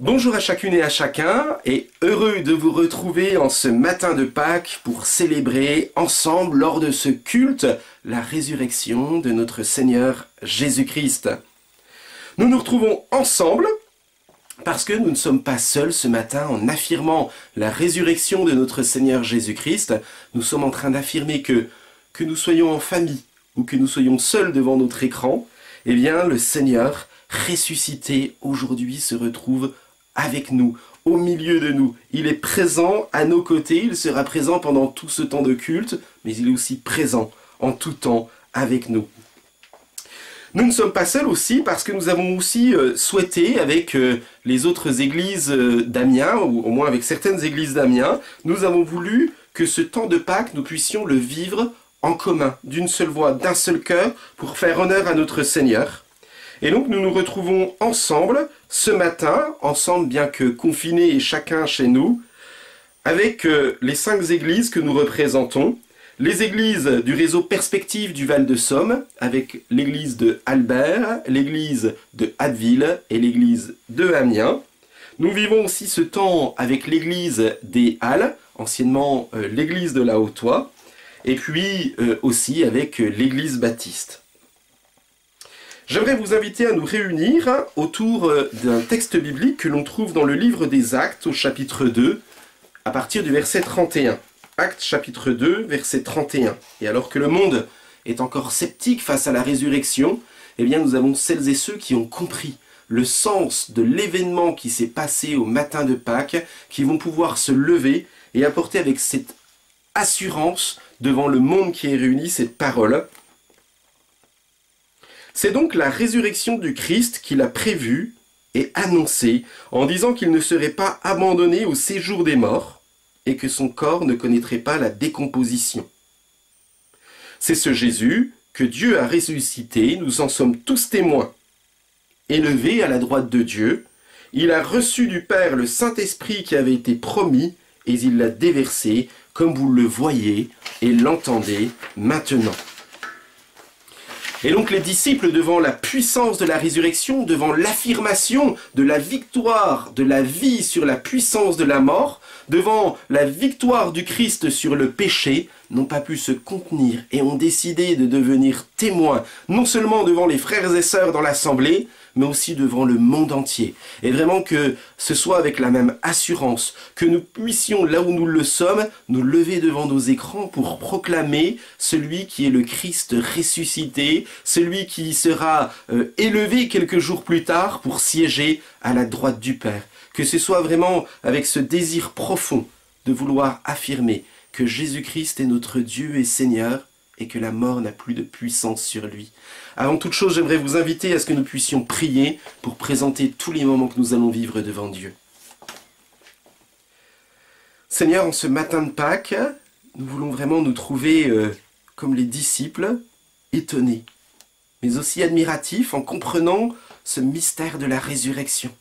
Bonjour à chacune et à chacun, et heureux de vous retrouver en ce matin de Pâques pour célébrer ensemble lors de ce culte la résurrection de notre Seigneur Jésus-Christ. Nous nous retrouvons ensemble parce que nous ne sommes pas seuls ce matin en affirmant la résurrection de notre Seigneur Jésus-Christ. Nous sommes en train d'affirmer que nous soyons en famille ou que nous soyons seuls devant notre écran, eh bien le Seigneur ressuscité aujourd'hui se retrouve avec nous, au milieu de nous. Il est présent à nos côtés, il sera présent pendant tout ce temps de culte, mais il est aussi présent en tout temps avec nous. Nous ne sommes pas seuls aussi parce que nous avons aussi souhaité, avec les autres églises d'Amiens, ou au moins avec certaines églises d'Amiens, nous avons voulu que ce temps de Pâques, nous puissions le vivre en commun, d'une seule voix, d'un seul cœur, pour faire honneur à notre Seigneur. Et donc nous nous retrouvons ensemble, ce matin, ensemble bien que confinés et chacun chez nous, avec les 5 églises que nous représentons, les églises du réseau Perspective du Val-de-Somme, avec l'église de Albert, l'église de Abbeville et l'église de Amiens. Nous vivons aussi ce temps avec l'église des Halles, anciennement l'église de la Hautoie, et puis aussi avec l'église baptiste. J'aimerais vous inviter à nous réunir autour d'un texte biblique que l'on trouve dans le livre des Actes au chapitre 2, à partir du verset 31. Actes chapitre 2, verset 31. Et alors que le monde est encore sceptique face à la résurrection, eh bien nous avons celles et ceux qui ont compris le sens de l'événement qui s'est passé au matin de Pâques, qui vont pouvoir se lever et apporter avec cette assurance devant le monde qui est réuni cette parole. C'est donc la résurrection du Christ qu'il a prévue et annoncée en disant qu'il ne serait pas abandonné au séjour des morts et que son corps ne connaîtrait pas la décomposition. C'est ce Jésus que Dieu a ressuscité, nous en sommes tous témoins. Élevé à la droite de Dieu, il a reçu du Père le Saint-Esprit qui avait été promis et il l'a déversé comme vous le voyez et l'entendez maintenant. Et donc les disciples, devant la puissance de la résurrection, devant l'affirmation de la victoire de la vie sur la puissance de la mort, devant la victoire du Christ sur le péché, n'ont pas pu se contenir et ont décidé de devenir témoins, non seulement devant les frères et sœurs dans l'assemblée, mais aussi devant le monde entier. Et vraiment que ce soit avec la même assurance, que nous puissions, là où nous le sommes, nous lever devant nos écrans pour proclamer celui qui est le Christ ressuscité, celui qui sera élevé quelques jours plus tard pour siéger à la droite du Père. Que ce soit vraiment avec ce désir profond de vouloir affirmer que Jésus-Christ est notre Dieu et Seigneur, et que la mort n'a plus de puissance sur lui. Avant toute chose, j'aimerais vous inviter à ce que nous puissions prier pour présenter tous les moments que nous allons vivre devant Dieu. Seigneur, en ce matin de Pâques, nous voulons vraiment nous trouver comme les disciples, étonnés, mais aussi admiratifs en comprenant ce mystère de la résurrection,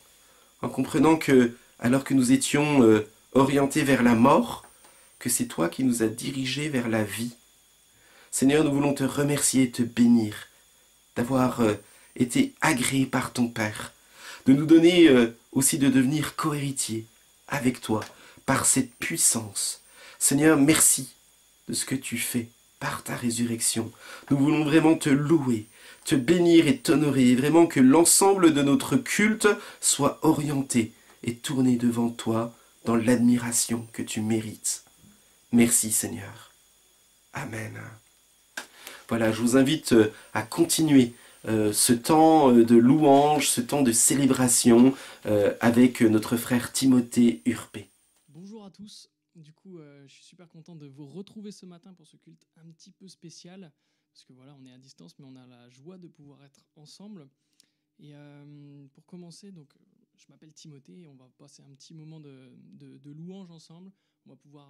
en comprenant que, alors que nous étions orientés vers la mort, que c'est toi qui nous as dirigés vers la vie. Seigneur, nous voulons te remercier et te bénir d'avoir été agréé par ton Père, de nous donner aussi de devenir cohéritiers avec toi par cette puissance. Seigneur, merci de ce que tu fais par ta résurrection. Nous voulons vraiment te louer, te bénir et t'honorer, et vraiment que l'ensemble de notre culte soit orienté et tourné devant toi dans l'admiration que tu mérites. Merci Seigneur. Amen. Voilà, je vous invite à continuer ce temps de louange, ce temps de célébration avec notre frère Timothée Urpé. Bonjour à tous, du coup je suis super content de vous retrouver ce matin pour ce culte un petit peu spécial, parce que voilà, on est à distance mais on a la joie de pouvoir être ensemble. Et pour commencer, donc, je m'appelle Timothée et on va passer un petit moment de louange ensemble, on va pouvoir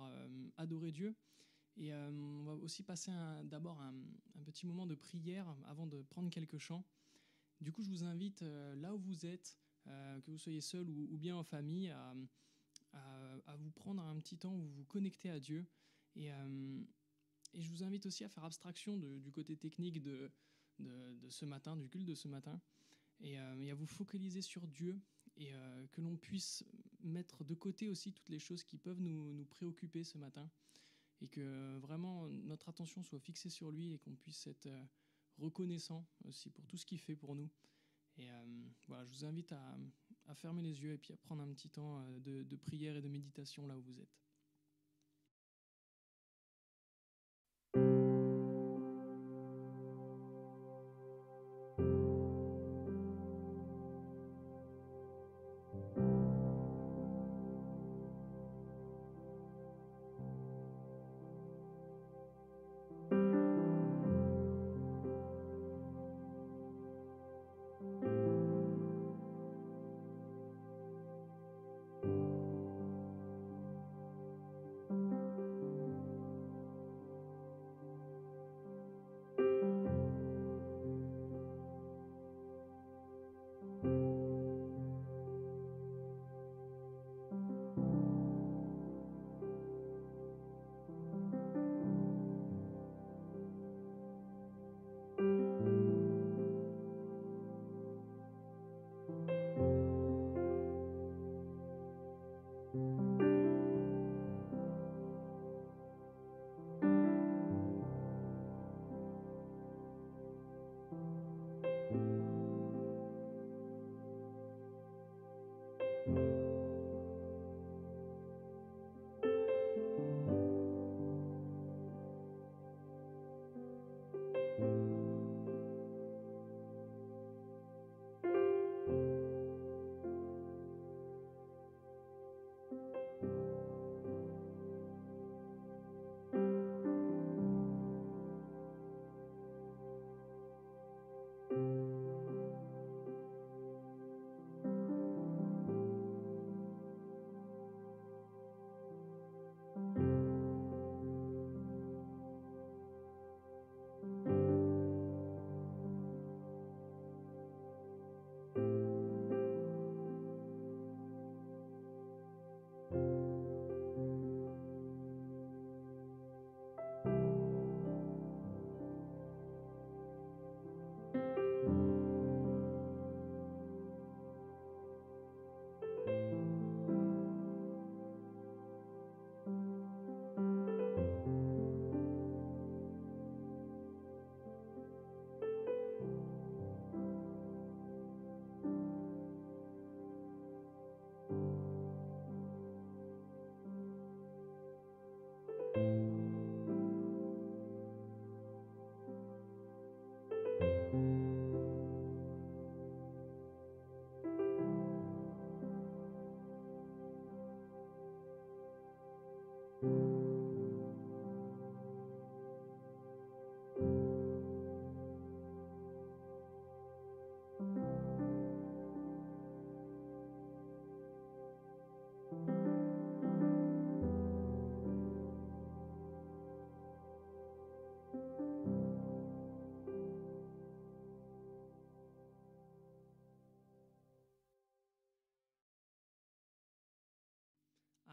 adorer Dieu. Et on va aussi passer d'abord un petit moment de prière avant de prendre quelques chants. Du coup, je vous invite, là où vous êtes, que vous soyez seul ou bien en famille, à vous prendre un petit temps où vous vous connectez à Dieu. Et je vous invite aussi à faire abstraction du côté technique de ce matin, du culte de ce matin, et à vous focaliser sur Dieu et que l'on puisse mettre de côté aussi toutes les choses qui peuvent nous préoccuper ce matin, et que vraiment notre attention soit fixée sur lui et qu'on puisse être reconnaissant aussi pour tout ce qu'il fait pour nous. Et voilà, je vous invite à fermer les yeux et puis à prendre un petit temps de prière et de méditation là où vous êtes.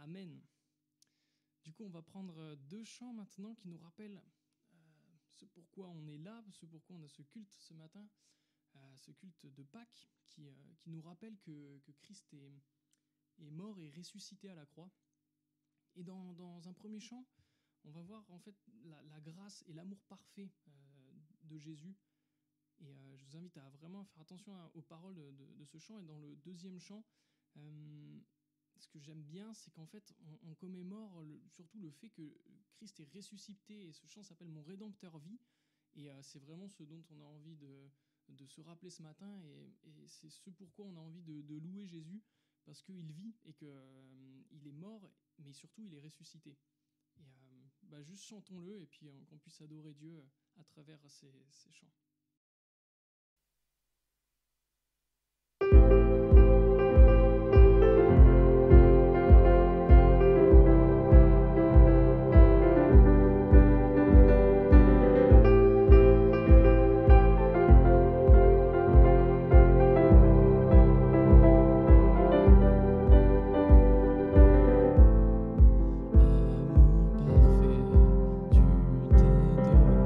Amen. Du coup, on va prendre 2 chants maintenant qui nous rappellent ce pourquoi on est là, ce pourquoi on a ce culte ce matin, ce culte de Pâques qui nous rappelle que Christ est mort et ressuscité à la croix. Et dans un premier chant, on va voir en fait la grâce et l'amour parfait de Jésus. Et je vous invite à vraiment faire attention aux paroles de ce chant. Et dans le deuxième chant, ce que j'aime bien, c'est qu'en fait, on commémore surtout le fait que Christ est ressuscité. Et ce chant s'appelle « Mon Rédempteur vit ». Et c'est vraiment ce dont on a envie de se rappeler ce matin. Et c'est ce pourquoi on a envie de louer Jésus, parce qu'il vit et qu'il est mort, mais surtout il est ressuscité. Et juste chantons-le et puis qu'on puisse adorer Dieu à travers ces chants. Amour parfait, tu t'es donné à la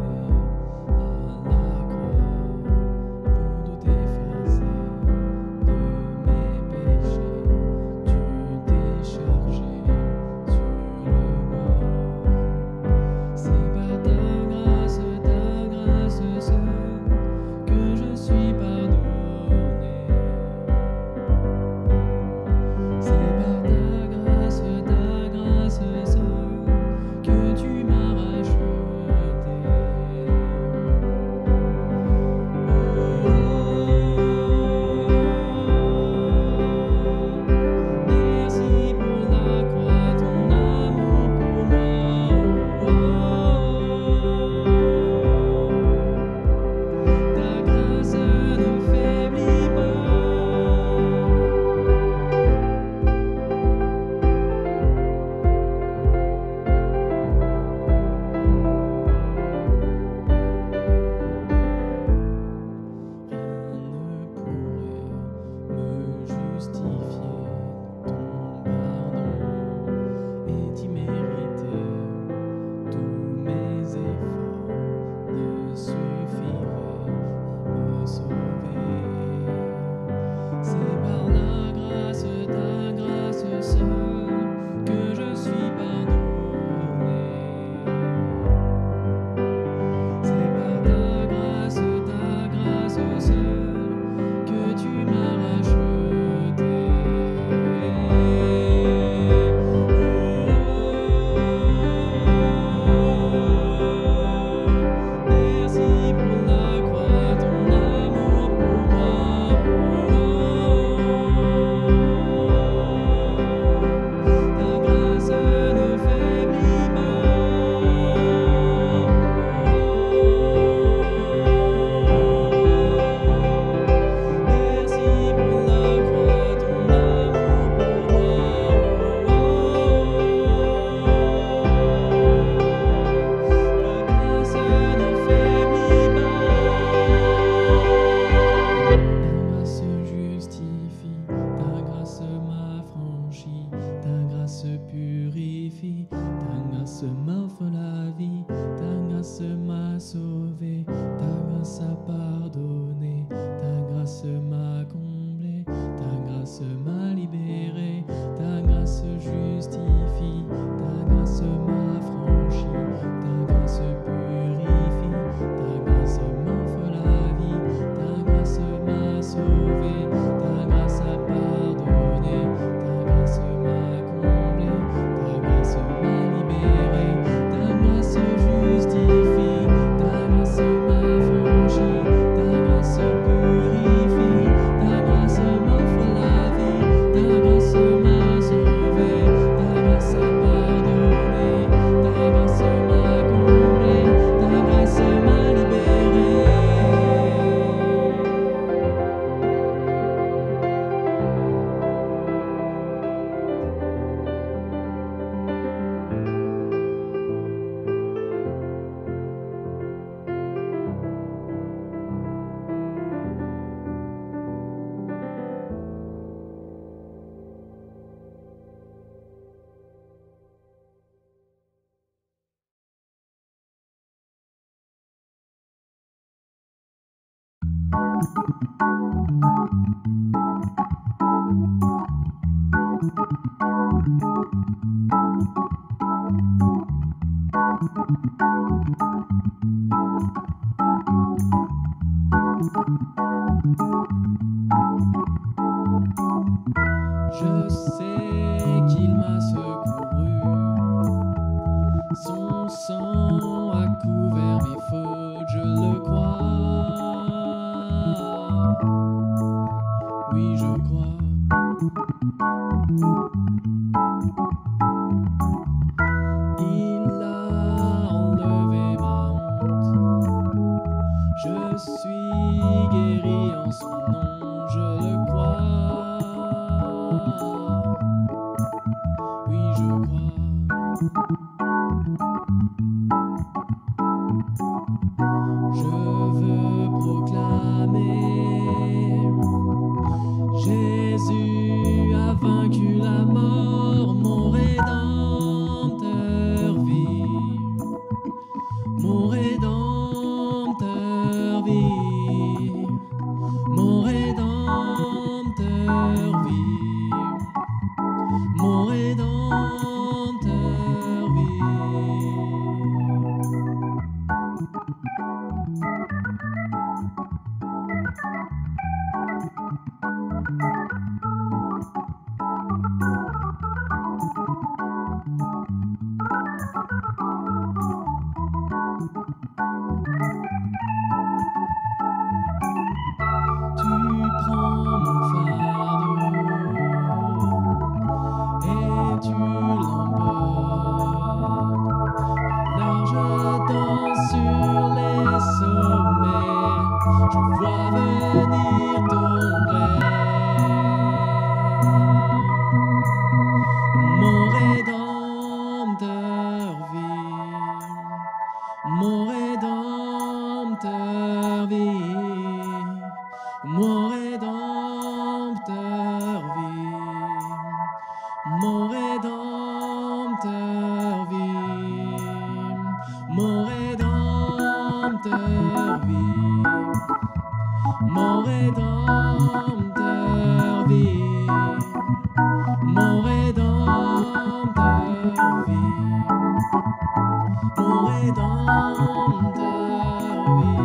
Je sais qu'il m'a secouru, son sang a couvert mes fautes, je le crois. Oui, je crois. Il a enlevé ma honte, je suis guéri en son nom, je le crois. Oui, je crois. Je veux proclamer, Jésus a vaincu la mort, mon Rédempteur vit, mon Rédempteur vit, mon Rédempteur vit, mon Rédempteur vit. Tu prends mon fardeau et tu l'emportes. Alors je danse sur les sommets, je vois venir ton règne. Mon Rédempteur vit, mon Rédempteur vit, mon Rédempteur vit, mon Rédempteur vit, mon Rédempteur vit, mon Rédempteur vit, mon Rédempteur vit, mon Rédempteur vit.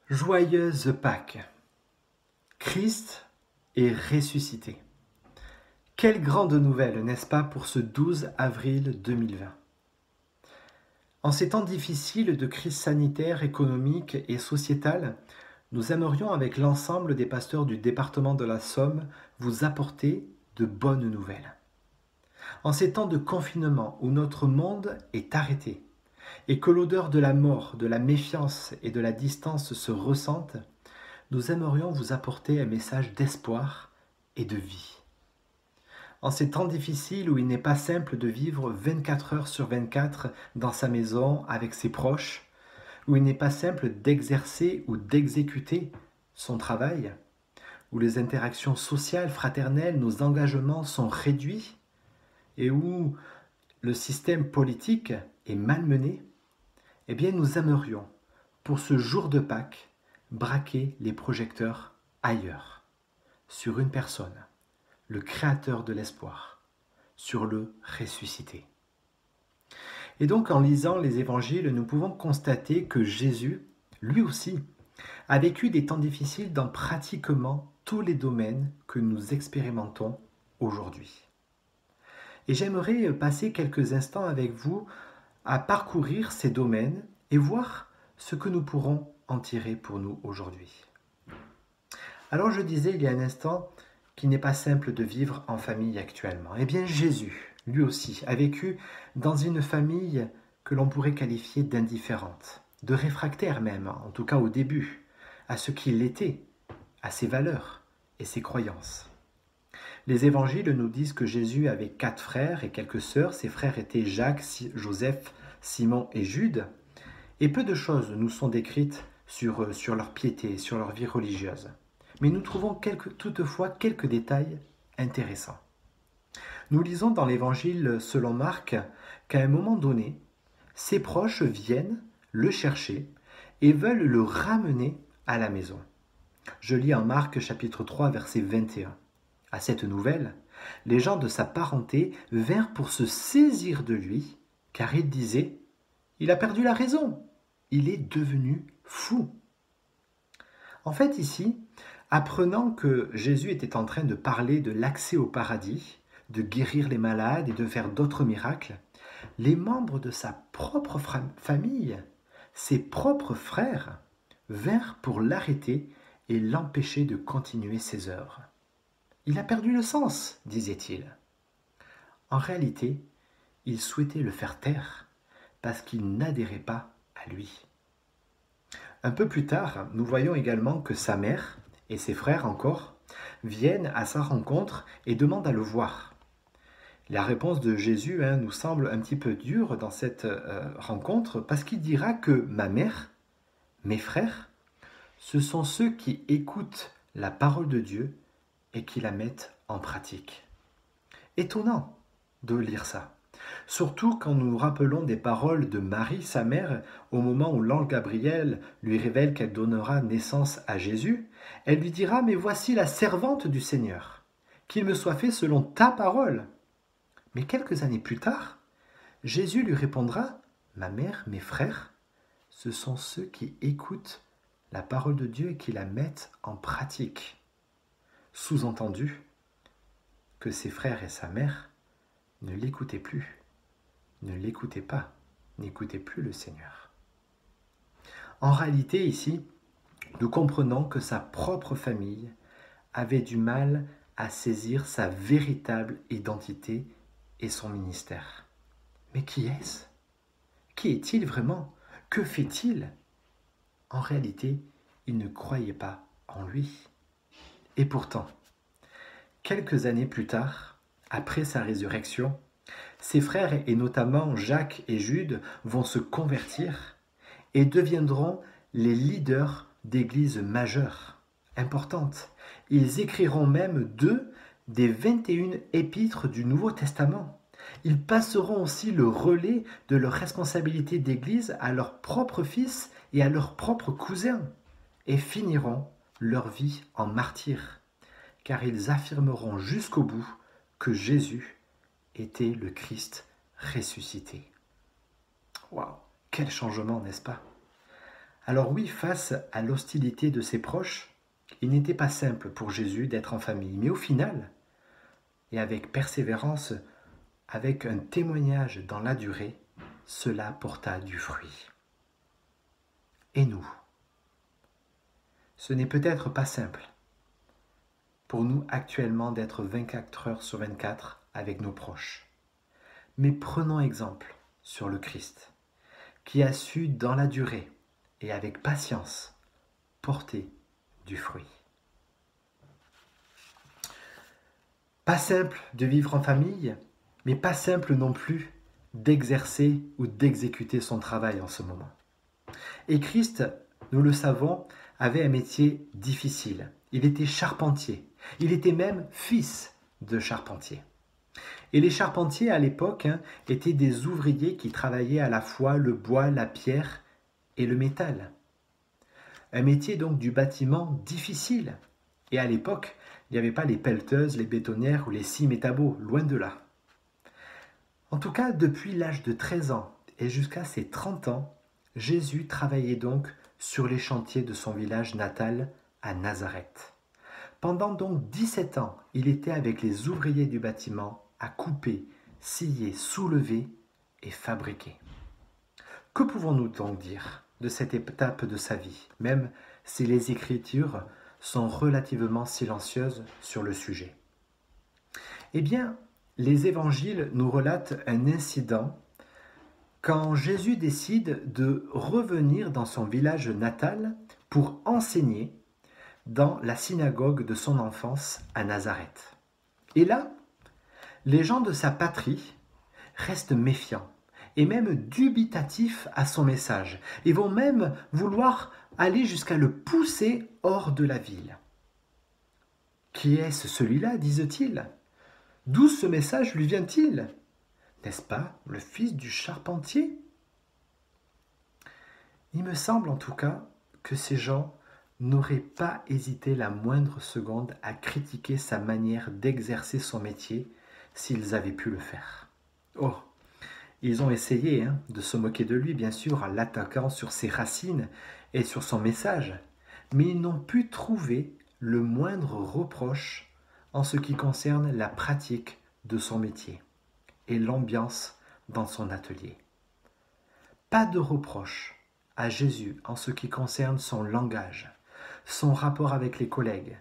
Joyeuse Pâques! Christ est ressuscité. Quelle grande nouvelle, n'est-ce pas, pour ce 12 avril 2020. En ces temps difficiles de crise sanitaire, économique et sociétale, nous aimerions, avec l'ensemble des pasteurs du département de la Somme, vous apporter de bonnes nouvelles. En ces temps de confinement où notre monde est arrêté et que l'odeur de la mort, de la méfiance et de la distance se ressentent, nous aimerions vous apporter un message d'espoir et de vie. En ces temps difficiles où il n'est pas simple de vivre 24 heures sur 24 dans sa maison avec ses proches, où il n'est pas simple d'exercer ou d'exécuter son travail, où les interactions sociales, fraternelles, nos engagements sont réduits et où le système politique est malmené, eh bien nous aimerions, pour ce jour de Pâques, braquer les projecteurs ailleurs, sur une personne, le créateur de l'espoir, sur le ressuscité. Et donc en lisant les évangiles, nous pouvons constater que Jésus, lui aussi, a vécu des temps difficiles dans pratiquement tous les domaines que nous expérimentons aujourd'hui. Et j'aimerais passer quelques instants avec vous à parcourir ces domaines et voir ce que nous pourrons en tirer pour nous aujourd'hui. Alors je disais il y a un instant qu'il n'est pas simple de vivre en famille actuellement. Eh bien Jésus, lui aussi, a vécu dans une famille que l'on pourrait qualifier d'indifférente, de réfractaire même, en tout cas au début, à ce qu'il était, à ses valeurs et ses croyances. Les évangiles nous disent que Jésus avait 4 frères et quelques sœurs. Ses frères étaient Jacques, Joseph, Simon et Jude. Et peu de choses nous sont décrites sur leur piété, sur leur vie religieuse. mais nous trouvons toutefois quelques détails intéressants. Nous lisons dans l'Évangile selon Marc qu'à un moment donné, ses proches viennent le chercher et veulent le ramener à la maison. Je lis en Marc chapitre 3 verset 21. À cette nouvelle, les gens de sa parenté vinrent pour se saisir de lui, car ils disaient « Il a perdu la raison, il est devenu fou ». En fait ici, apprenant que Jésus était en train de parler de l'accès au paradis, de guérir les malades et de faire d'autres miracles, les membres de sa propre famille, ses propres frères, vinrent pour l'arrêter et l'empêcher de continuer ses œuvres. Il a perdu le sens, disait-il. En réalité, il souhaitait le faire taire parce qu'il n'adhérait pas à lui. Un peu plus tard, nous voyons également que sa mère et ses frères encore viennent à sa rencontre et demandent à le voir. La réponse de Jésus nous semble un petit peu dure dans cette rencontre parce qu'il dira que ma mère, mes frères, ce sont ceux qui écoutent la parole de Dieu et qui la mettent en pratique. Étonnant de lire ça, surtout quand nous nous rappelons des paroles de Marie, sa mère, au moment où l'ange Gabriel lui révèle qu'elle donnera naissance à Jésus. Elle lui dira « Mais voici la servante du Seigneur, qu'il me soit fait selon ta parole ». Mais quelques années plus tard, Jésus lui répondra « Ma mère, mes frères, ce sont ceux qui écoutent la parole de Dieu et qui la mettent en pratique. » Sous-entendu que ses frères et sa mère ne l'écoutaient plus, ne l'écoutaient pas, n'écoutaient plus le Seigneur. En réalité, ici, nous comprenons que sa propre famille avait du mal à saisir sa véritable identité et son ministère. Mais qui est-ce? Qui est-il vraiment? Que fait-il? En réalité, il ne croyait pas en lui. Et pourtant, quelques années plus tard, après sa résurrection, ses frères, et notamment Jacques et Jude, vont se convertir et deviendront les leaders d'églises majeures, importantes. Ils écriront même 2 des 21 épîtres du Nouveau Testament. Ils passeront aussi le relais de leur responsabilité d'église à leurs propres fils et à leurs propres cousins et finiront leur vie en martyrs, car ils affirmeront jusqu'au bout que Jésus était le Christ ressuscité. Waouh, quel changement, n'est-ce pas? Alors oui, face à l'hostilité de ses proches, il n'était pas simple pour Jésus d'être en famille, mais au final, et avec persévérance, avec un témoignage dans la durée, cela porta du fruit. Et nous? Ce n'est peut-être pas simple pour nous actuellement d'être 24 heures sur 24 avec nos proches. Mais prenons exemple sur le Christ, qui a su dans la durée et avec patience porter du fruit. Pas simple de vivre en famille, mais pas simple non plus d'exercer ou d'exécuter son travail en ce moment. Et Christ, nous le savons, avait un métier difficile. Il était charpentier. Il était même fils de charpentier. Et les charpentiers à l'époque étaient des ouvriers qui travaillaient à la fois le bois, la pierre et le métal. Un métier donc du bâtiment difficile. Et à l'époque, il n'y avait pas les pelleteuses, les bétonnières ou les scies métabos, loin de là. En tout cas, depuis l'âge de 13 ans et jusqu'à ses 30 ans, Jésus travaillait donc sur les chantiers de son village natal à Nazareth. Pendant donc 17 ans, il était avec les ouvriers du bâtiment à couper, scier, soulever et fabriquer. Que pouvons-nous donc dire de cette étape de sa vie, même si les Écritures sont relativement silencieuses sur le sujet? Eh bien, les évangiles nous relatent un incident quand Jésus décide de revenir dans son village natal pour enseigner dans la synagogue de son enfance à Nazareth. Et là, les gens de sa patrie restent méfiants et même dubitatifs à son message et vont même vouloir aller jusqu'à le pousser hors de la ville. Qui est-ce celui-là, disent-ils? D'où ce message lui vient-il? N'est-ce pas le fils du charpentier? Il me semble en tout cas que ces gens n'auraient pas hésité la moindre seconde à critiquer sa manière d'exercer son métier s'ils avaient pu le faire. Oh, ils ont essayé de se moquer de lui, bien sûr, en l'attaquant sur ses racines et sur son message, mais ils n'ont pu trouver le moindre reproche en ce qui concerne la pratique de son métier et l'ambiance dans son atelier. Pas de reproche à Jésus en ce qui concerne son langage, son rapport avec les collègues,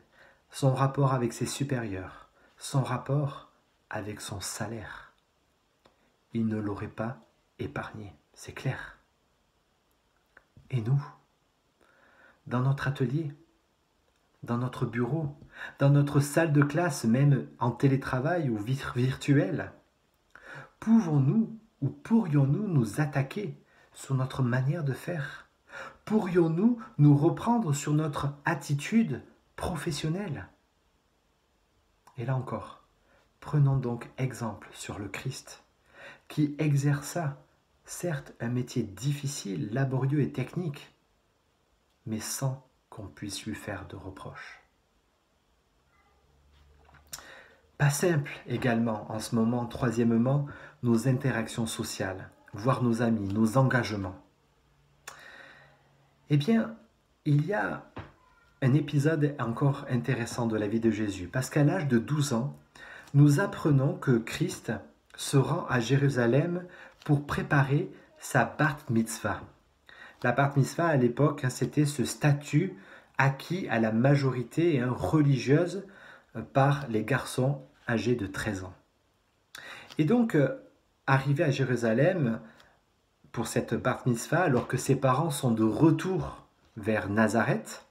son rapport avec ses supérieurs, son rapport avec son salaire. Il ne l'aurait pas épargné, c'est clair. Et nous, dans notre atelier, dans notre bureau, dans notre salle de classe, même en télétravail ou virtuel, pouvons-nous ou pourrions-nous nous attaquer sur notre manière de faire? Pourrions-nous nous reprendre sur notre attitude professionnelle? Et là encore, prenons donc exemple sur le Christ, qui exerça certes un métier difficile, laborieux et technique, mais sans qu'on puisse lui faire de reproches. Pas simple également en ce moment, troisièmement, nos interactions sociales, voire nos amis, nos engagements. Eh bien, il y a un épisode encore intéressant de la vie de Jésus, parce qu'à l'âge de 12 ans, nous apprenons que Christ se rend à Jérusalem pour préparer sa bar mitzvah. La bar mitzvah, à l'époque, c'était ce statut acquis à la majorité religieuse par les garçons âgés de 13 ans. Et donc, arrivé à Jérusalem pour cette bar mitzvah, alors que ses parents sont de retour vers Nazareth,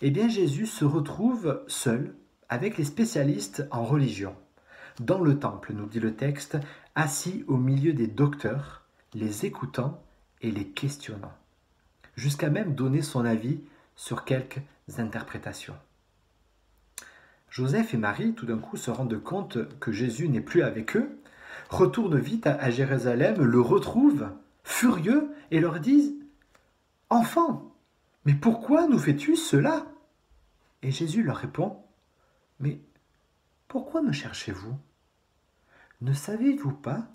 eh bien Jésus se retrouve seul avec les spécialistes en religion, dans le temple, nous dit le texte, assis au milieu des docteurs, les écoutant et les questionnant, jusqu'à même donner son avis sur quelques interprétations. Joseph et Marie, tout d'un coup, se rendent compte que Jésus n'est plus avec eux, retournent vite à Jérusalem, le retrouvent, furieux, et leur disent « Enfant, mais pourquoi nous fais-tu cela ?» Et Jésus leur répond « Mais pourquoi me cherchez-vous? Ne savez-vous pas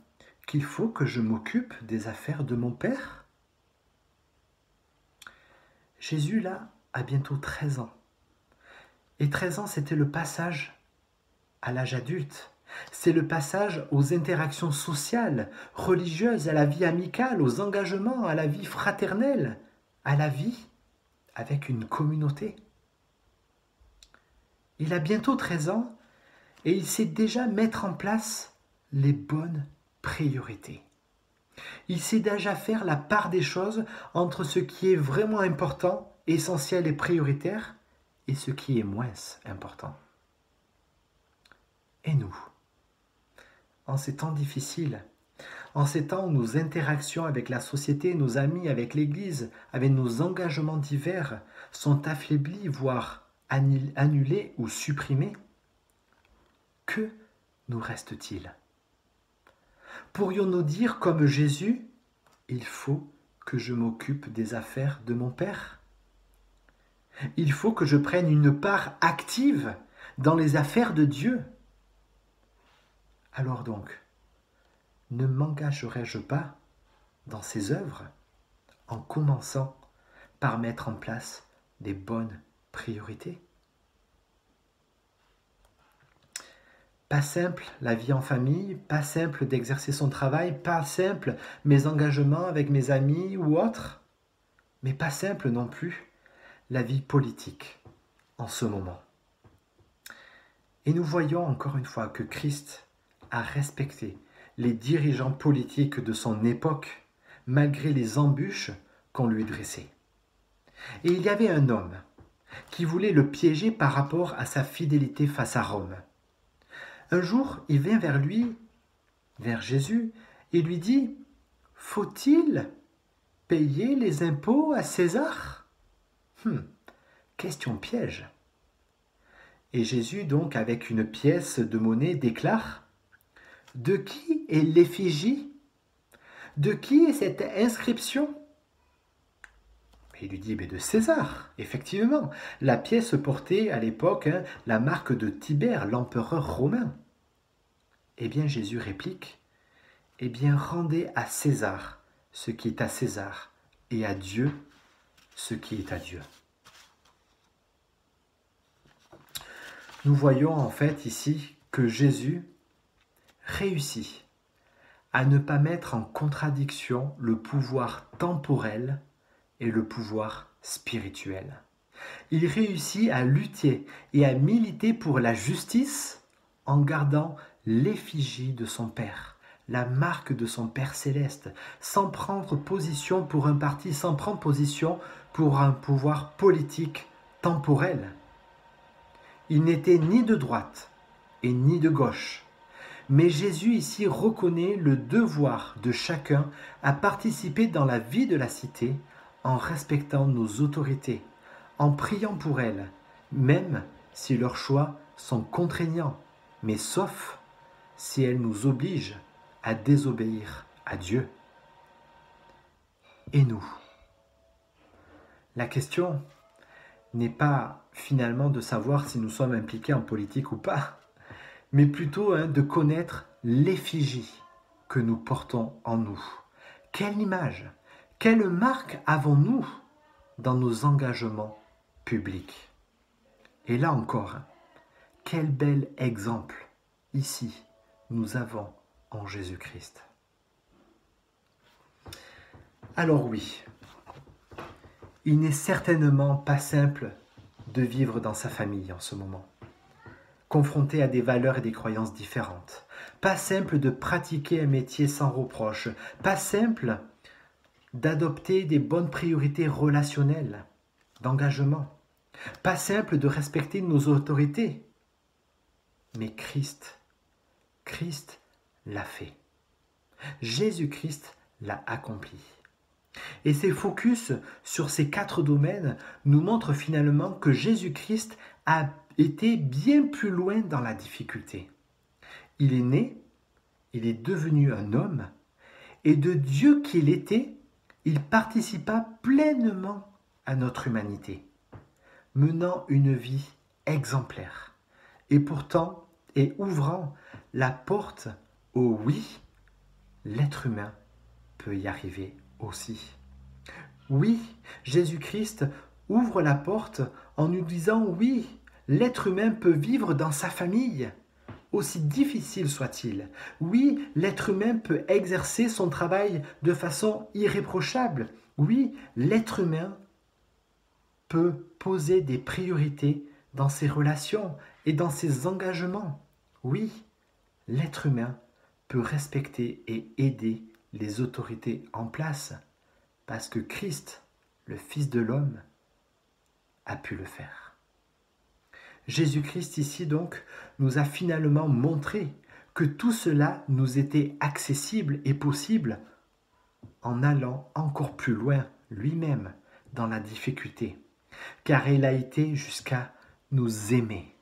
qu'il faut que je m'occupe des affaires de mon Père ?» Jésus, là, a bientôt 13 ans. Et 13 ans, c'était le passage à l'âge adulte. C'est le passage aux interactions sociales, religieuses, à la vie amicale, aux engagements, à la vie fraternelle, à la vie avec une communauté. Il a bientôt 13 ans et il sait déjà mettre en place les bonnes priorités. Il sait déjà faire la part des choses entre ce qui est vraiment important, essentiel et prioritaire et ce qui est moins important. Et nous, en ces temps difficiles, en ces temps où nos interactions avec la société, nos amis, avec l'Église, avec nos engagements divers sont affaiblis, voire annulés ou supprimés, que nous reste-t-il? Pourrions-nous dire comme Jésus, « Il faut que je m'occupe des affaires de mon Père » ? Il faut que je prenne une part active dans les affaires de Dieu. Alors donc, ne m'engagerai-je pas dans ces œuvres en commençant par mettre en place des bonnes priorités? Pas simple la vie en famille, pas simple d'exercer son travail, pas simple mes engagements avec mes amis ou autres, mais pas simple non plus la vie politique en ce moment. Et nous voyons encore une fois que Christ a respecté les dirigeants politiques de son époque, malgré les embûches qu'on lui dressait. Et il y avait un homme qui voulait le piéger par rapport à sa fidélité face à Rome. Un jour, il vient vers lui, vers Jésus, et lui dit « Faut-il payer les impôts à César ?» Question piège. Et Jésus, donc, avec une pièce de monnaie, déclare « De qui est l'effigie? De qui est cette inscription ?» Il lui dit, mais de César, effectivement. La pièce portait à l'époque la marque de Tibère, l'empereur romain. Eh bien, Jésus réplique, eh bien, rendez à César ce qui est à César, et à Dieu ce qui est à Dieu. Nous voyons en fait ici que Jésus réussit à ne pas mettre en contradiction le pouvoir temporel et le pouvoir spirituel. Il réussit à lutter et à militer pour la justice en gardant l'effigie de son Père, la marque de son Père céleste, sans prendre position pour un parti, sans prendre position pour un pouvoir politique temporel. Il n'était ni de droite et ni de gauche. Mais Jésus ici reconnaît le devoir de chacun à participer dans la vie de la cité en respectant nos autorités, en priant pour elles, même si leurs choix sont contraignants, mais sauf si elles nous obligent à désobéir à Dieu. Et nous? La question n'est pas finalement de savoir si nous sommes impliqués en politique ou pas, mais plutôt de connaître l'effigie que nous portons en nous. Quelle image, quelle marque avons-nous dans nos engagements publics? Et là encore, quel bel exemple ici nous avons en Jésus-Christ. Alors oui, il n'est certainement pas simple de vivre dans sa famille en ce moment, confronté à des valeurs et des croyances différentes. Pas simple de pratiquer un métier sans reproche. Pas simple d'adopter des bonnes priorités relationnelles, d'engagement. Pas simple de respecter nos autorités. Mais Christ l'a fait. Jésus-Christ l'a accompli. Et ces focus sur ces 4 domaines nous montrent finalement que Jésus-Christ a été bien plus loin dans la difficulté. Il est né, il est devenu un homme, et de Dieu qu'il était, il participa pleinement à notre humanité, menant une vie exemplaire, et pourtant, et ouvrant la porte au oui, l'être humain peut y arriver aussi. Oui, Jésus-Christ ouvre la porte en nous disant oui, l'être humain peut vivre dans sa famille, aussi difficile soit-il. Oui, l'être humain peut exercer son travail de façon irréprochable. Oui, l'être humain peut poser des priorités dans ses relations et dans ses engagements. Oui, l'être humain peut respecter et aider les autorités en place parce que Christ, le Fils de l'homme, a pu le faire. Jésus-Christ ici donc nous a finalement montré que tout cela nous était accessible et possible en allant encore plus loin lui-même dans la difficulté, car il a été jusqu'à nous aimer.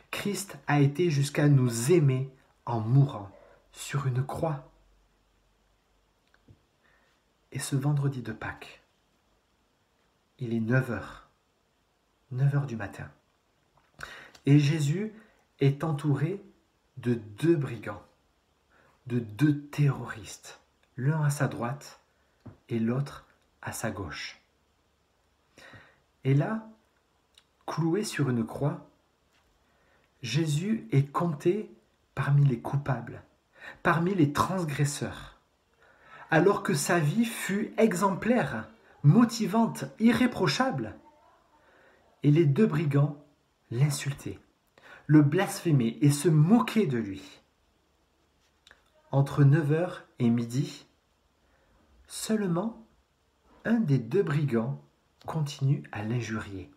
Christ a été jusqu'à nous aimer en mourant sur une croix. Et ce vendredi de Pâques, il est 9h du matin. Et Jésus est entouré de 2 brigands, de 2 terroristes, l'un à sa droite et l'autre à sa gauche. Et là, cloué sur une croix, Jésus est compté parmi les coupables, parmi les transgresseurs, alors que sa vie fut exemplaire, motivante, irréprochable. Et les 2 brigands l'insultaient, le blasphémaient et se moquaient de lui. Entre 9h et midi, seulement un des 2 brigands continue à l'injurier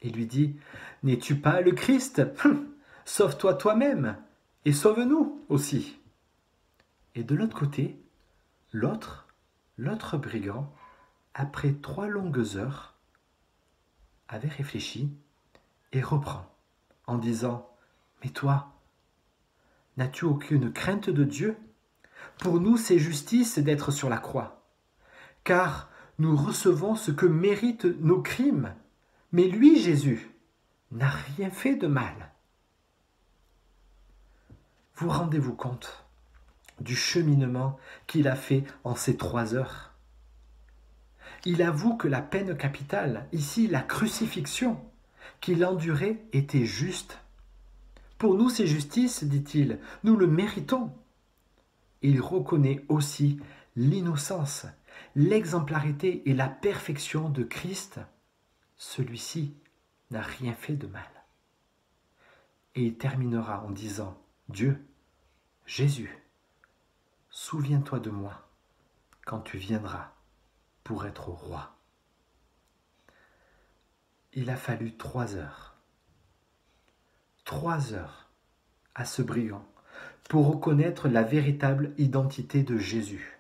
et lui dit « N'es-tu pas le Christ? Sauve-toi toi-même et sauve-nous aussi !» Et de l'autre côté, l'autre brigand, après 3 longues heures, avait réfléchi et reprend en disant « Mais toi, n'as-tu aucune crainte de Dieu ? Pour nous, c'est justice d'être sur la croix, car nous recevons ce que méritent nos crimes. Mais lui, Jésus, n'a rien fait de mal. » Vous rendez-vous compte du cheminement qu'il a fait en ces 3 heures? Il avoue que la peine capitale, ici la crucifixion, qu'il endurait était juste. Pour nous, c'est justice, dit-il, nous le méritons. Il reconnaît aussi l'innocence, l'exemplarité et la perfection de Christ. Celui-ci n'a rien fait de mal. Et il terminera en disant, Dieu, Jésus, souviens-toi de moi quand tu viendras pour être roi. Il a fallu 3 heures. 3 heures à ce brigand pour reconnaître la véritable identité de Jésus.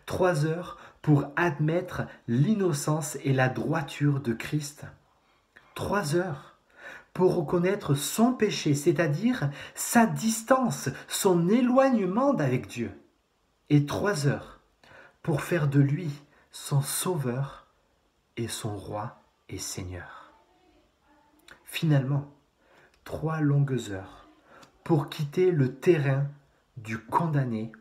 3 heures pour admettre l'innocence et la droiture de Christ. 3 heures pour reconnaître son péché, c'est-à-dire sa distance, son éloignement d'avec Dieu. Et 3 heures pour faire de lui son sauveur et son roi et seigneur. Finalement, 3 longues heures pour quitter le terrain du condamné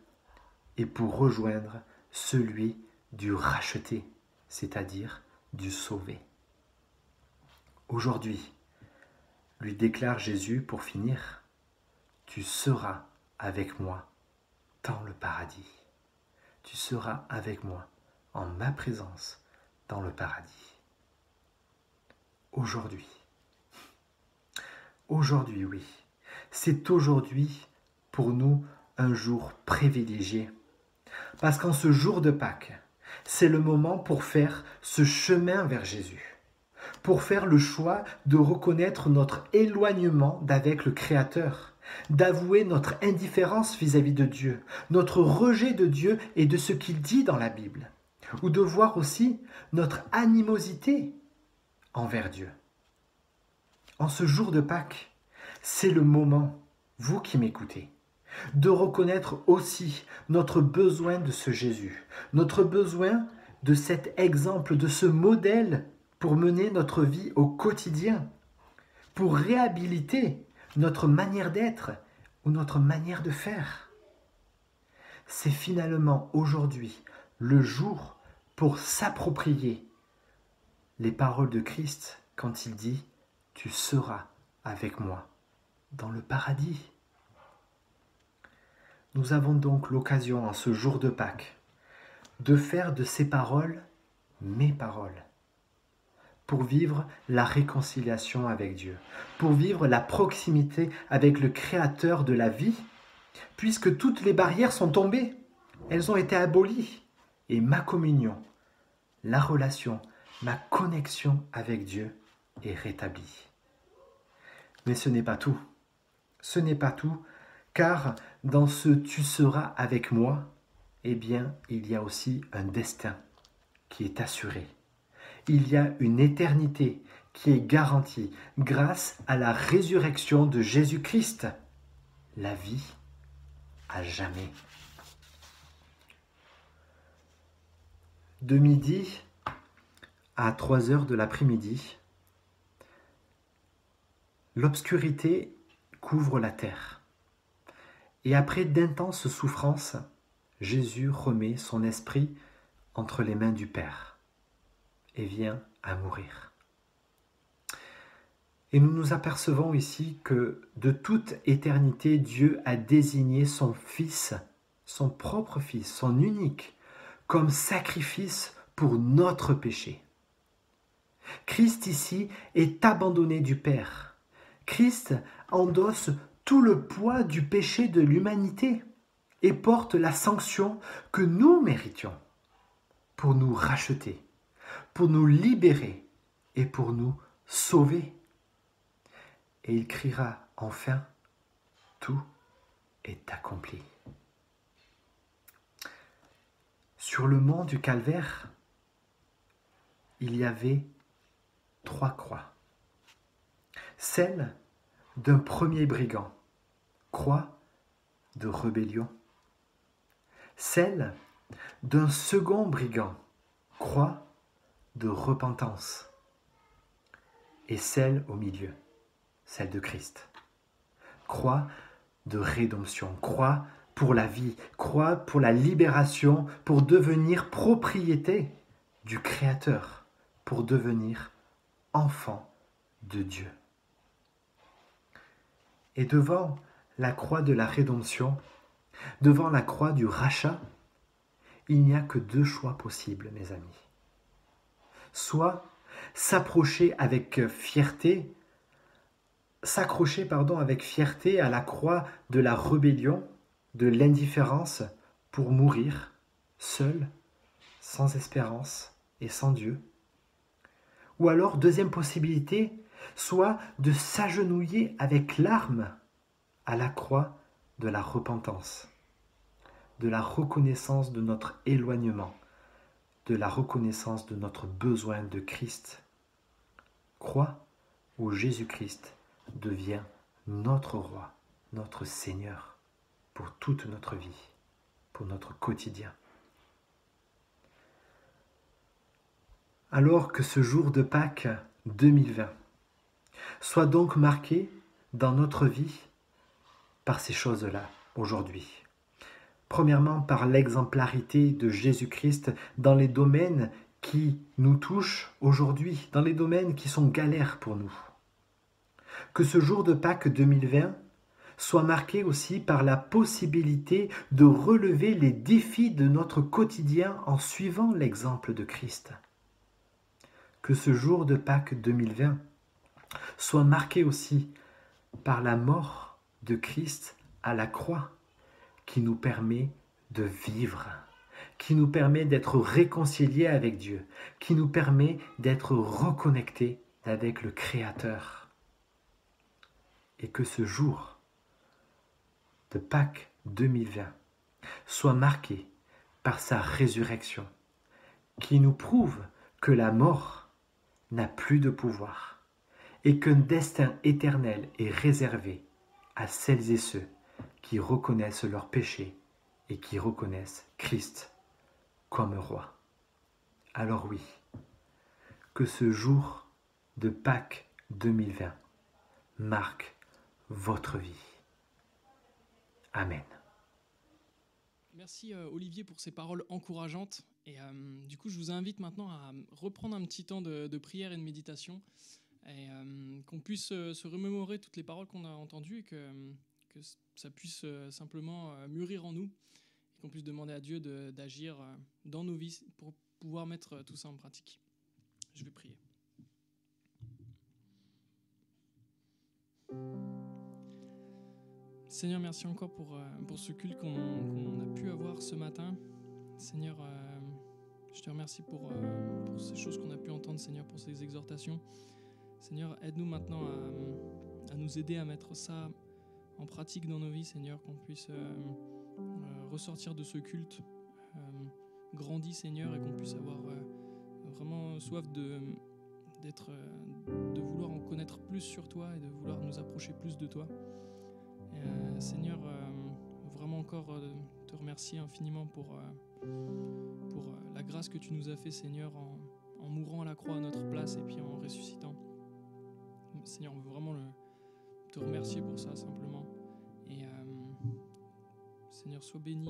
et pour rejoindre celui du racheté, c'est-à-dire du sauvé. Aujourd'hui, lui déclare Jésus pour finir, « Tu seras avec moi dans le paradis. Tu seras avec moi en ma présence dans le paradis. » Aujourd'hui, oui, c'est aujourd'hui pour nous un jour privilégié. Parce qu'en ce jour de Pâques, c'est le moment pour faire ce chemin vers Jésus, pour faire le choix de reconnaître notre éloignement d'avec le Créateur, d'avouer notre indifférence vis-à-vis de Dieu, notre rejet de Dieu et de ce qu'il dit dans la Bible, ou de voir aussi notre animosité envers Dieu. En ce jour de Pâques, c'est le moment, vous qui m'écoutez, de reconnaître aussi notre besoin de ce Jésus, notre besoin de cet exemple, de ce modèle pour mener notre vie au quotidien, pour réhabiliter notre manière d'être ou notre manière de faire. C'est finalement aujourd'hui le jour pour s'approprier les paroles de Christ quand il dit « Tu seras avec moi dans le paradis ». Nous avons donc l'occasion en ce jour de Pâques de faire de ces paroles mes paroles, pour vivre la réconciliation avec Dieu, pour vivre la proximité avec le Créateur de la vie, puisque toutes les barrières sont tombées, elles ont été abolies, et ma communion, la relation, ma connexion avec Dieu est rétablie. Mais ce n'est pas tout. Ce n'est pas tout, car dans ce « tu seras avec moi », eh bien, il y a aussi un destin qui est assuré. Il y a une éternité qui est garantie grâce à la résurrection de Jésus-Christ. La vie à jamais. De midi à 3 heures de l'après-midi, l'obscurité couvre la terre. Et après d'intenses souffrances, Jésus remet son esprit entre les mains du Père et vient à mourir. Et nous nous apercevons ici que de toute éternité, Dieu a désigné son Fils, son propre Fils, son unique, comme sacrifice pour notre péché. Christ ici est abandonné du Père. Christ endosse tout le poids du péché de l'humanité et porte la sanction que nous méritions pour nous racheter, pour nous libérer et pour nous sauver. Et il criera enfin, tout est accompli. Sur le mont du Calvaire, il y avait 3 croix. Celle d'un premier brigand, croix de rébellion. Celle d'un second brigand, croix de repentance. Et celle au milieu, celle de Christ, croix de rédemption, croix pour la vie, croix pour la libération, pour devenir propriété du Créateur, pour devenir enfant de Dieu. Et devant la croix de la rédemption, devant la croix du rachat, il n'y a que deux choix possibles, mes amis. Soit s'approcher avec fierté, s'accrocher avec fierté à la croix de la rébellion, de l'indifférence, pour mourir seul, sans espérance et sans Dieu. Ou alors, deuxième possibilité, soit de s'agenouiller avec larmes à la croix de la repentance, de la reconnaissance de notre éloignement, de la reconnaissance de notre besoin de Christ. Croix où Jésus-Christ devient notre roi, notre Seigneur, pour toute notre vie, pour notre quotidien. Alors que ce jour de Pâques 2020 soit donc marqué dans notre vie par ces choses-là aujourd'hui. Premièrement, par l'exemplarité de Jésus-Christ dans les domaines qui nous touchent aujourd'hui, dans les domaines qui sont galères pour nous. Que ce jour de Pâques 2020 soit marqué aussi par la possibilité de relever les défis de notre quotidien en suivant l'exemple de Christ. Que ce jour de Pâques 2020 soit marqué aussi par la mort de Christ à la croix, qui nous permet de vivre, qui nous permet d'être réconciliés avec Dieu, qui nous permet d'être reconnectés avec le Créateur. Et que ce jour de Pâques 2020 soit marqué par sa résurrection, qui nous prouve que la mort n'a plus de pouvoir et qu'un destin éternel est réservé à celles et ceux qui reconnaissent leurs péchés et qui reconnaissent Christ comme roi. Alors oui, que ce jour de Pâques 2020 marque votre vie. Amen. Merci Olivier pour ces paroles encourageantes. Et du coup, je vous invite maintenant à reprendre un petit temps de prière et de méditation et qu'on puisse se remémorer toutes les paroles qu'on a entendues et que ça puisse simplement mûrir en nous et qu'on puisse demander à Dieu d'agir dans nos vies pour pouvoir mettre tout ça en pratique. Je vais prier. Seigneur, merci encore pour ce culte qu'on a pu avoir ce matin. Seigneur, je te remercie pour ces choses qu'on a pu entendre, Seigneur, pour ces exhortations. Seigneur, aide-nous maintenant à nous aider à mettre ça en pratique dans nos vies, Seigneur, qu'on puisse ressortir de ce culte grandi, Seigneur, et qu'on puisse avoir vraiment soif de vouloir en connaître plus sur toi et de vouloir nous approcher plus de toi. Seigneur, vraiment encore te remercier infiniment pour la grâce que tu nous as fait, Seigneur, en mourant à la croix à notre place et puis en ressuscitant. Seigneur, on veut vraiment te remercier pour ça simplement. Et Seigneur, sois béni,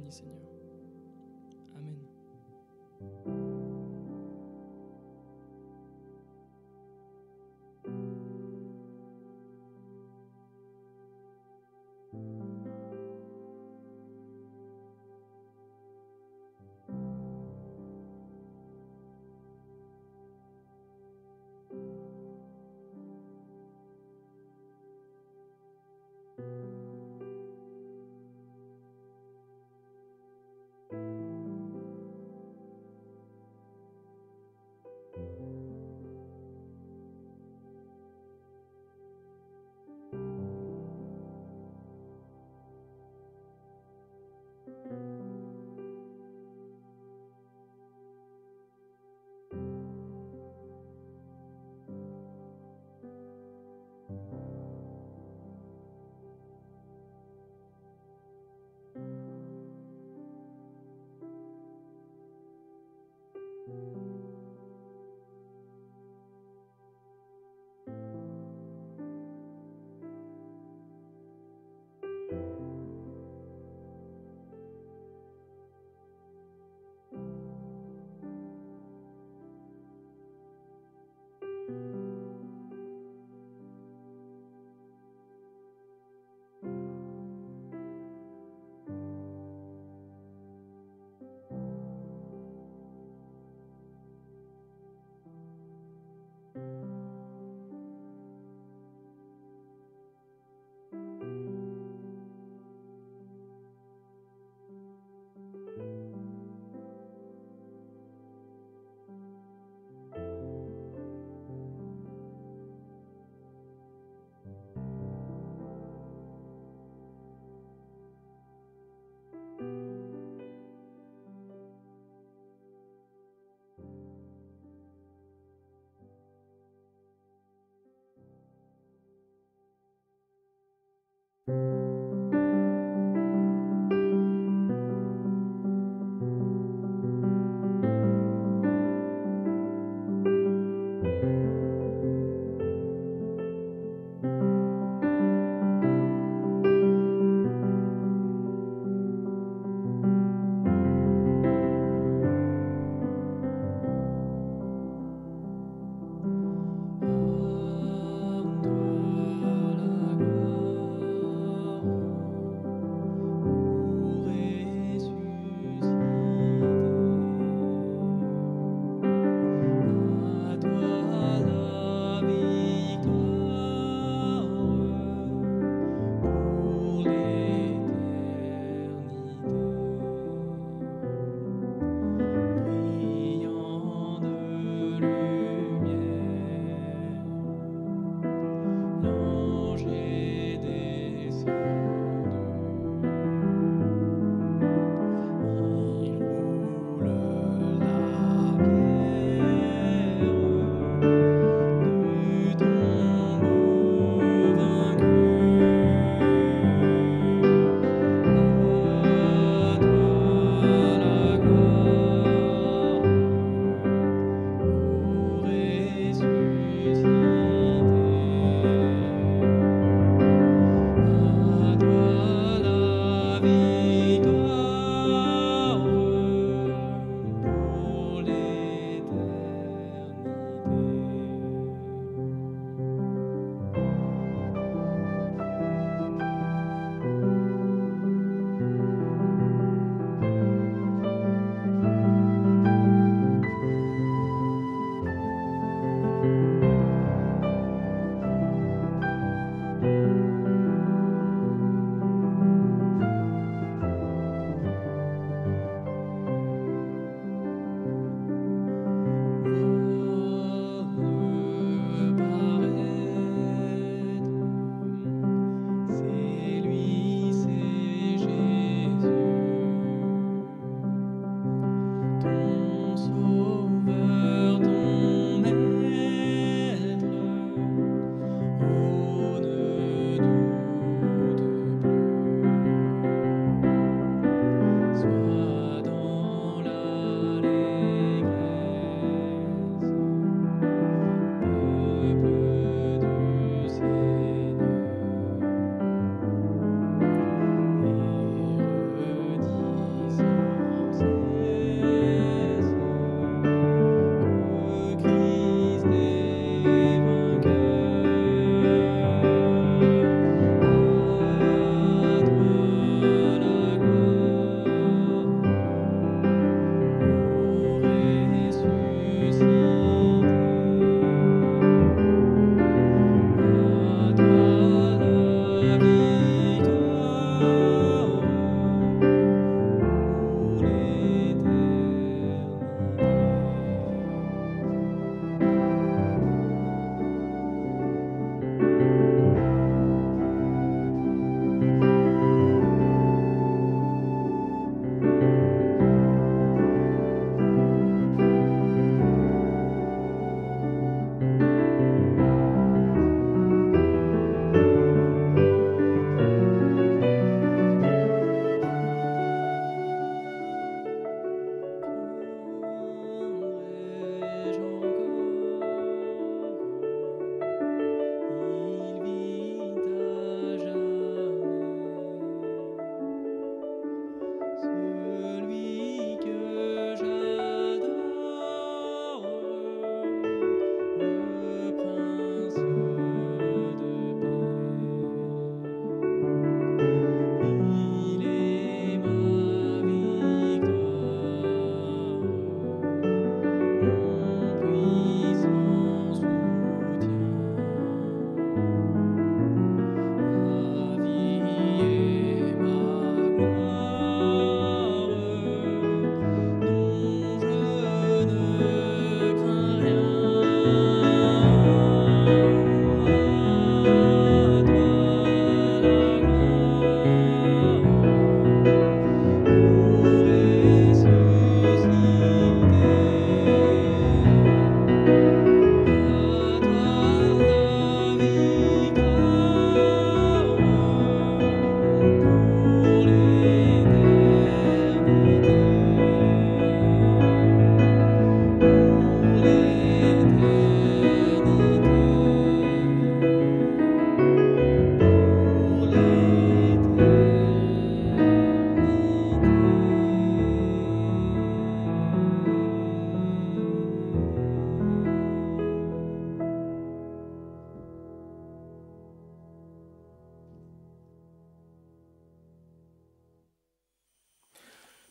Seigneur. Amen.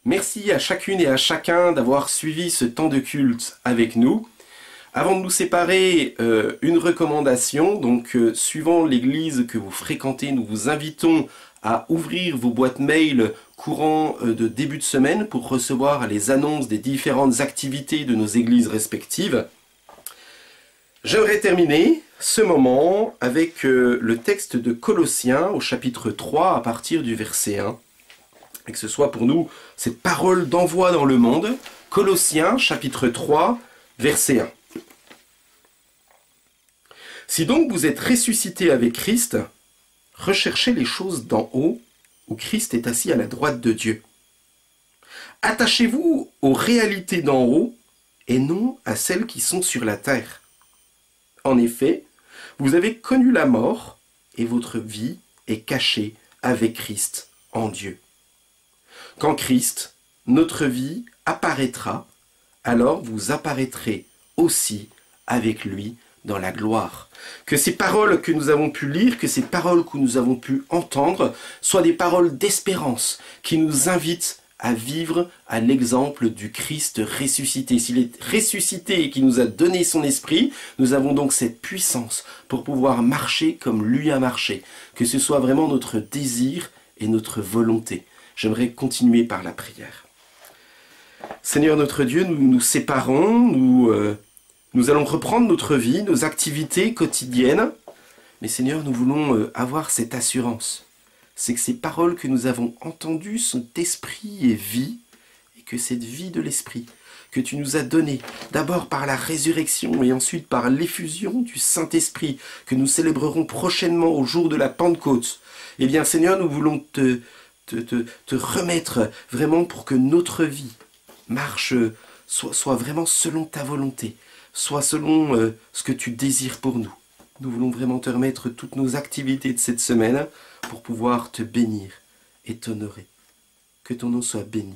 Merci à chacune et à chacun d'avoir suivi ce temps de culte avec nous. Avant de nous séparer, une recommandation. Donc, suivant l'église que vous fréquentez, nous vous invitons à ouvrir vos boîtes mail courant de début de semaine pour recevoir les annonces des différentes activités de nos églises respectives. J'aimerais terminer ce moment avec le texte de Colossiens au chapitre 3 à partir du verset 1. Et que ce soit pour nous cette parole d'envoi dans le monde. Colossiens chapitre 3 verset 1. Si donc vous êtes ressuscités avec Christ, recherchez les choses d'en haut, où Christ est assis à la droite de Dieu. Attachez-vous aux réalités d'en haut, et non à celles qui sont sur la terre. En effet, vous avez connu la mort, et votre vie est cachée avec Christ en Dieu. Quand Christ, notre vie, apparaîtra, alors vous apparaîtrez aussi avec lui dans la gloire. Que ces paroles que nous avons pu lire, que ces paroles que nous avons pu entendre, soient des paroles d'espérance qui nous invitent à vivre à l'exemple du Christ ressuscité. S'il est ressuscité et qu'il nous a donné son esprit, nous avons donc cette puissance pour pouvoir marcher comme lui a marché. Que ce soit vraiment notre désir et notre volonté. J'aimerais continuer par la prière. Seigneur notre Dieu, nous nous séparons, nous allons reprendre notre vie, nos activités quotidiennes. Mais Seigneur, nous voulons avoir cette assurance. C'est que ces paroles que nous avons entendues sont esprit et vie, et que cette vie de l'esprit que tu nous as donnée, d'abord par la résurrection et ensuite par l'effusion du Saint-Esprit, que nous célébrerons prochainement au jour de la Pentecôte, eh bien Seigneur, nous voulons te remettre vraiment pour que notre vie marche, soit vraiment selon ta volonté, soit selon ce que tu désires pour nous. Nous voulons vraiment te remettre toutes nos activités de cette semaine pour pouvoir te bénir et t'honorer. Que ton nom soit béni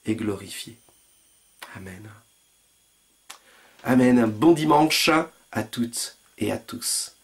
et glorifié. Amen. Amen. Un bon dimanche à toutes et à tous.